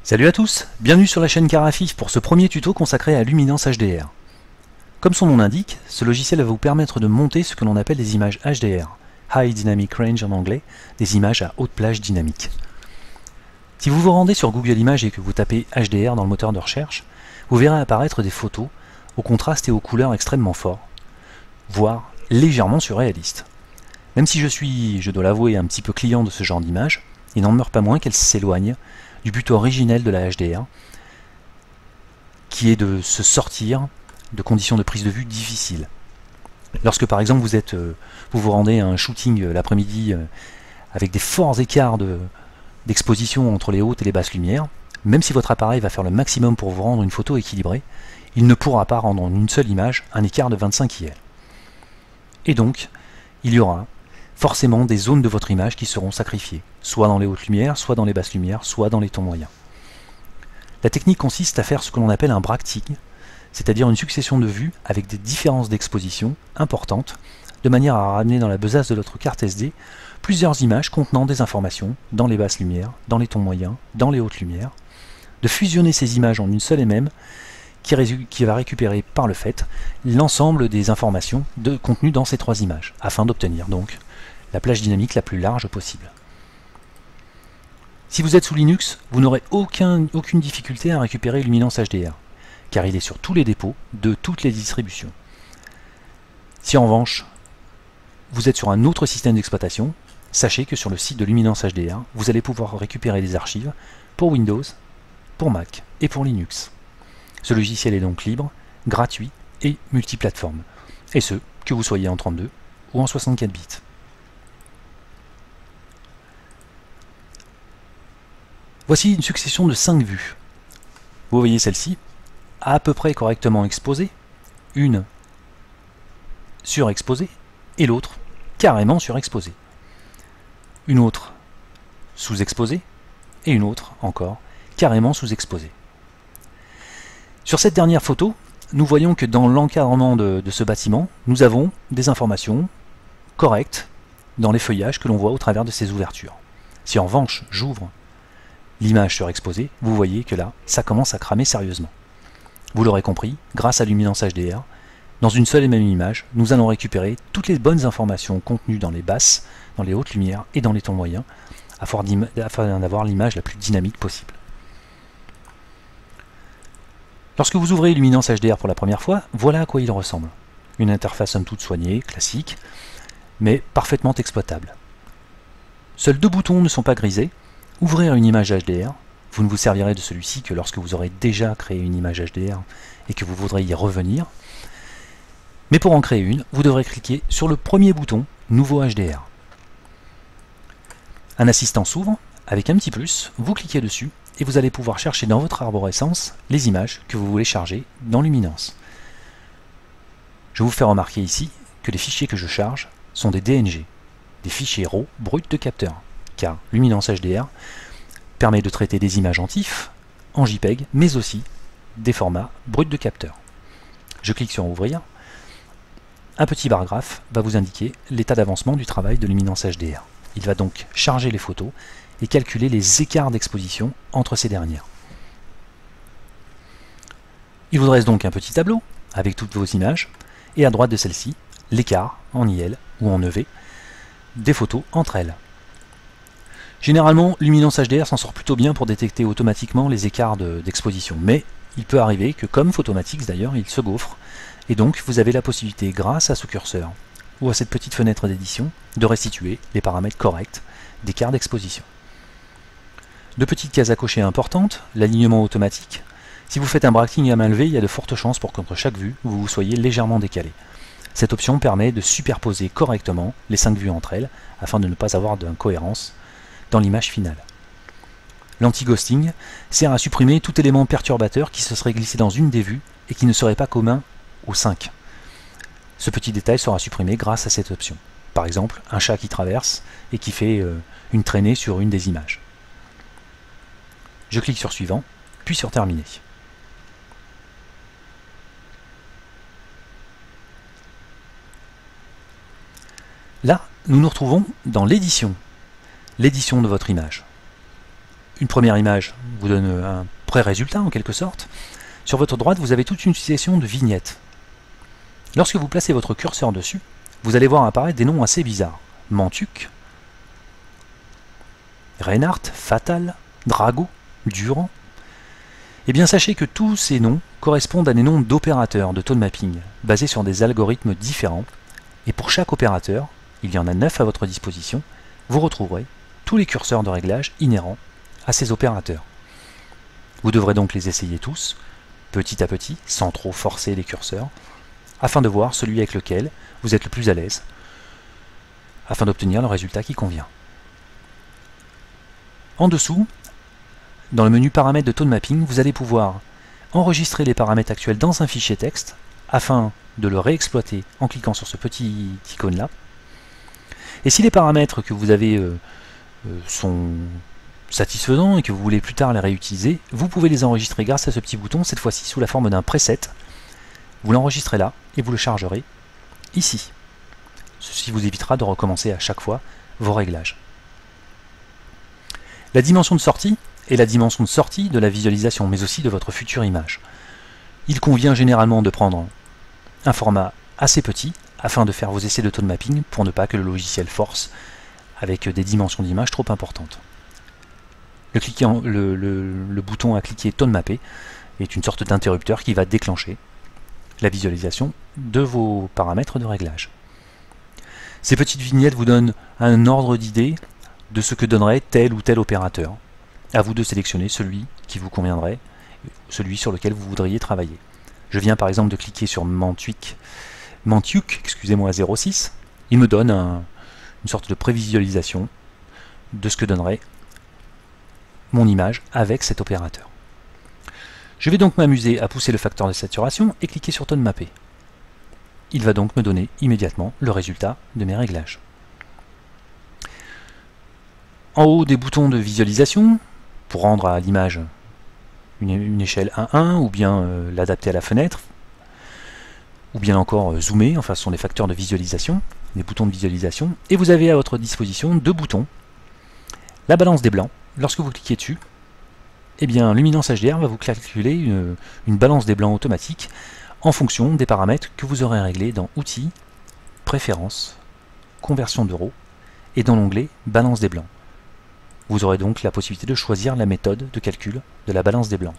Salut à tous, bienvenue sur la chaîne Carafif pour ce premier tuto consacré à Luminance HDR. Comme son nom l'indique, ce logiciel va vous permettre de monter ce que l'on appelle des images HDR, High Dynamic Range en anglais, des images à haute plage dynamique. Si vous vous rendez sur Google Images et que vous tapez HDR dans le moteur de recherche, vous verrez apparaître des photos au contraste et aux couleurs extrêmement forts, voire légèrement surréalistes. Même si je suis, je dois l'avouer, un petit peu client de ce genre d'images, il n'en demeure pas moins qu'elles s'éloignent du but originel de la HDR, qui est de se sortir de conditions de prise de vue difficiles. Lorsque par exemple vous vous rendez à un shooting l'après-midi avec des forts écarts d'exposition entre les hautes et les basses lumières, même si votre appareil va faire le maximum pour vous rendre une photo équilibrée, il ne pourra pas rendre en une seule image un écart de 25 IL. Et donc, il y aura forcément des zones de votre image qui seront sacrifiées, soit dans les hautes lumières, soit dans les basses lumières, soit dans les tons moyens. La technique consiste à faire ce que l'on appelle un bracketing, c'est-à-dire une succession de vues avec des différences d'exposition importantes, de manière à ramener dans la besace de notre carte SD plusieurs images contenant des informations dans les basses lumières, dans les tons moyens, dans les hautes lumières, de fusionner ces images en une seule et même, qui va récupérer par le fait l'ensemble des informations contenues dans ces trois images, afin d'obtenir donc la plage dynamique la plus large possible. Si vous êtes sous Linux, vous n'aurez aucune difficulté à récupérer Luminance HDR, car il est sur tous les dépôts de toutes les distributions. Si en revanche, vous êtes sur un autre système d'exploitation, sachez que sur le site de Luminance HDR, vous allez pouvoir récupérer des archives pour Windows, pour Mac et pour Linux. Ce logiciel est donc libre, gratuit et multiplateforme, et ce, que vous soyez en 32 ou en 64 bits. Voici une succession de 5 vues. Vous voyez celle-ci, à peu près correctement exposée, une surexposée et l'autre carrément surexposée. Une autre sous-exposée et une autre encore carrément sous-exposée. Sur cette dernière photo, nous voyons que dans l'encadrement de ce bâtiment, nous avons des informations correctes dans les feuillages que l'on voit au travers de ces ouvertures. Si en revanche j'ouvre l'image surexposée, vous voyez que là, ça commence à cramer sérieusement. Vous l'aurez compris, grâce à Luminance HDR, dans une seule et même image, nous allons récupérer toutes les bonnes informations contenues dans les basses, dans les hautes lumières et dans les tons moyens, afin d'avoir l'image la plus dynamique possible. Lorsque vous ouvrez Luminance HDR pour la première fois, voilà à quoi il ressemble. Une interface somme toute soignée, classique, mais parfaitement exploitable. Seuls deux boutons ne sont pas grisés. Ouvrir une image HDR, vous ne vous servirez de celui-ci que lorsque vous aurez déjà créé une image HDR et que vous voudrez y revenir. Mais pour en créer une, vous devrez cliquer sur le premier bouton Nouveau HDR. Un assistant s'ouvre, avec un petit plus, vous cliquez dessus et vous allez pouvoir chercher dans votre arborescence les images que vous voulez charger dans Luminance. Je vous fais remarquer ici que les fichiers que je charge sont des DNG, des fichiers RAW bruts de capteur, car Luminance HDR permet de traiter des images en TIFF, en JPEG, mais aussi des formats bruts de capteur. Je clique sur Ouvrir. Un petit bar graphe va vous indiquer l'état d'avancement du travail de Luminance HDR. Il va donc charger les photos et calculer les écarts d'exposition entre ces dernières. Il vous dresse donc un petit tableau avec toutes vos images, et à droite de celle-ci, l'écart en IL ou en EV des photos entre elles. Généralement, Luminance HDR s'en sort plutôt bien pour détecter automatiquement les écarts d'exposition, mais il peut arriver que, comme Photomatix d'ailleurs, il se gaufre, et donc vous avez la possibilité, grâce à ce curseur ou à cette petite fenêtre d'édition, de restituer les paramètres corrects d'écart d'exposition. Deux petites cases à cocher importantes, l'alignement automatique. Si vous faites un bracketing à main levée, il y a de fortes chances pour qu'entre chaque vue, vous soyez légèrement décalé. Cette option permet de superposer correctement les 5 vues entre elles, afin de ne pas avoir d'incohérence dans l'image finale. L'anti-ghosting sert à supprimer tout élément perturbateur qui se serait glissé dans une des vues et qui ne serait pas commun aux 5. Ce petit détail sera supprimé grâce à cette option. Par exemple, un chat qui traverse et qui fait une traînée sur une des images. Je clique sur Suivant, puis sur Terminer. Là, nous nous retrouvons dans l'édition de votre image. une première image vous donne un pré-résultat en quelque sorte. Sur votre droite, vous avez toute une succession de vignettes. Lorsque vous placez votre curseur dessus, vous allez voir apparaître des noms assez bizarres. Mantuc, Reinhardt, Fatal, Drago, Durand. Eh bien sachez que tous ces noms correspondent à des noms d'opérateurs de tone mapping, basés sur des algorithmes différents, et pour chaque opérateur, il y en a 9 à votre disposition, vous retrouverez tous les curseurs de réglage inhérents à ces opérateurs. Vous devrez donc les essayer tous, petit à petit, sans trop forcer les curseurs, afin de voir celui avec lequel vous êtes le plus à l'aise, afin d'obtenir le résultat qui convient. En dessous, dans le menu paramètres de tone mapping, vous allez pouvoir enregistrer les paramètres actuels dans un fichier texte, afin de le réexploiter en cliquant sur ce petit icône-là. Et si les paramètres que vous avez sont satisfaisants et que vous voulez plus tard les réutiliser, vous pouvez les enregistrer grâce à ce petit bouton, cette fois-ci sous la forme d'un preset. Vous l'enregistrez là et vous le chargerez ici. Ceci vous évitera de recommencer à chaque fois vos réglages. La dimension de sortie est la dimension de sortie de la visualisation, mais aussi de votre future image. Il convient généralement de prendre un format assez petit afin de faire vos essais de tone mapping pour ne pas que le logiciel force avec des dimensions d'image trop importantes. Le bouton à cliquer tone mapper est une sorte d'interrupteur qui va déclencher la visualisation de vos paramètres de réglage. Ces petites vignettes vous donnent un ordre d'idée de ce que donnerait tel ou tel opérateur. À vous de sélectionner celui qui vous conviendrait, celui sur lequel vous voudriez travailler. Je viens par exemple de cliquer sur Mantuc, excusez-moi, 06. Il me donne une sorte de prévisualisation de ce que donnerait mon image avec cet opérateur. Je vais donc m'amuser à pousser le facteur de saturation et cliquer sur Tone Mapper. Il va donc me donner immédiatement le résultat de mes réglages. En haut des boutons de visualisation, pour rendre à l'image une échelle 1:1, ou bien l'adapter à la fenêtre, ou bien encore zoomer, enfin ce sont des facteurs de visualisation, des boutons de visualisation, et vous avez à votre disposition deux boutons. La balance des blancs, lorsque vous cliquez dessus, eh bien Luminance HDR va vous calculer une balance des blancs automatique en fonction des paramètres que vous aurez réglés dans Outils, Préférences, Conversion d'euros, et dans l'onglet Balance des blancs. Vous aurez donc la possibilité de choisir la méthode de calcul de la balance des blancs.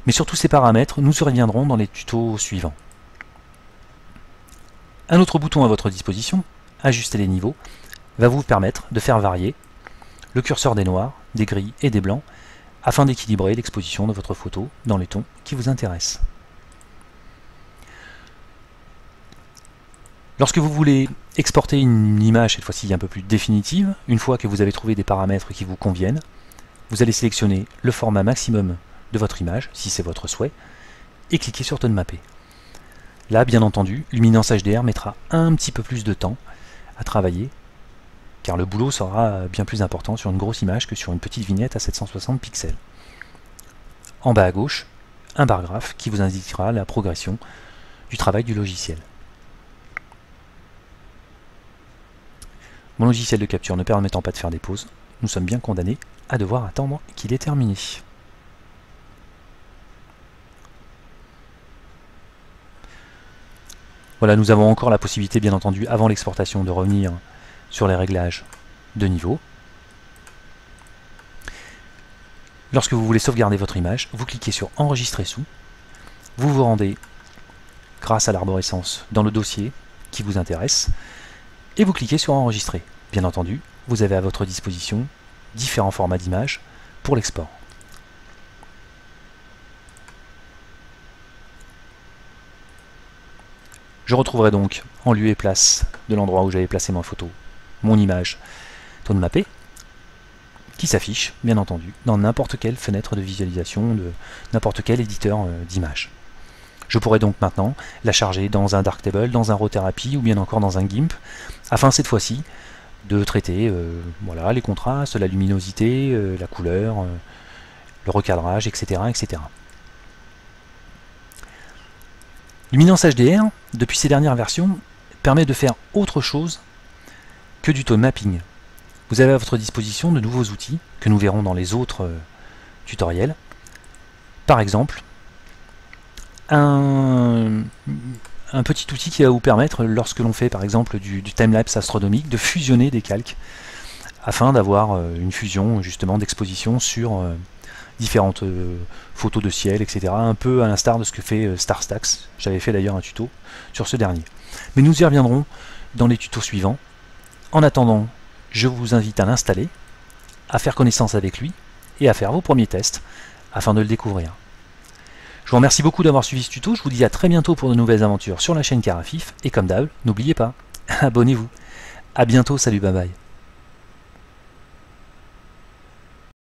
Mais sur tous ces paramètres, nous y reviendrons dans les tutos suivants. Un autre bouton à votre disposition, Ajuster les niveaux, va vous permettre de faire varier le curseur des noirs, des gris et des blancs afin d'équilibrer l'exposition de votre photo dans les tons qui vous intéressent. Lorsque vous voulez exporter une image, cette fois-ci un peu plus définitive, une fois que vous avez trouvé des paramètres qui vous conviennent, vous allez sélectionner le format maximum de votre image, si c'est votre souhait, et cliquer sur Tone Mapper. Là, bien entendu, Luminance HDR mettra un petit peu plus de temps à travailler, car le boulot sera bien plus important sur une grosse image que sur une petite vignette à 760 pixels. En bas à gauche, un bar graphe qui vous indiquera la progression du travail du logiciel. Mon logiciel de capture ne permettant pas de faire des pauses, nous sommes bien condamnés à devoir attendre qu'il ait terminé. Voilà, nous avons encore la possibilité, bien entendu, avant l'exportation, de revenir sur les réglages de niveau. Lorsque vous voulez sauvegarder votre image, vous cliquez sur Enregistrer sous, vous vous rendez, grâce à l'arborescence, dans le dossier qui vous intéresse, et vous cliquez sur Enregistrer. Bien entendu, vous avez à votre disposition différents formats d'images pour l'export. Je retrouverai donc en lieu et place de l'endroit où j'avais placé ma photo, mon image Tone Mapper, qui s'affiche, bien entendu, dans n'importe quelle fenêtre de visualisation de n'importe quel éditeur d'images. Je pourrais donc maintenant la charger dans un Darktable, dans un RAW-Therapy ou bien encore dans un GIMP, afin cette fois-ci de traiter voilà, les contrastes, la luminosité, la couleur, le recadrage, etc., etc. Luminance HDR, depuis ses dernières versions, permet de faire autre chose que du tone mapping. Vous avez à votre disposition de nouveaux outils que nous verrons dans les autres tutoriels. Par exemple, un petit outil qui va vous permettre, lorsque l'on fait par exemple du timelapse astronomique, de fusionner des calques afin d'avoir une fusion justement d'exposition sur différentes photos de ciel, etc. Un peu à l'instar de ce que fait StarStax. J'avais fait d'ailleurs un tuto sur ce dernier. Mais nous y reviendrons dans les tutos suivants. En attendant, je vous invite à l'installer, à faire connaissance avec lui et à faire vos premiers tests afin de le découvrir. Je vous remercie beaucoup d'avoir suivi ce tuto, je vous dis à très bientôt pour de nouvelles aventures sur la chaîne Carafif, et comme d'hab, n'oubliez pas, abonnez-vous. A bientôt, salut, bye bye.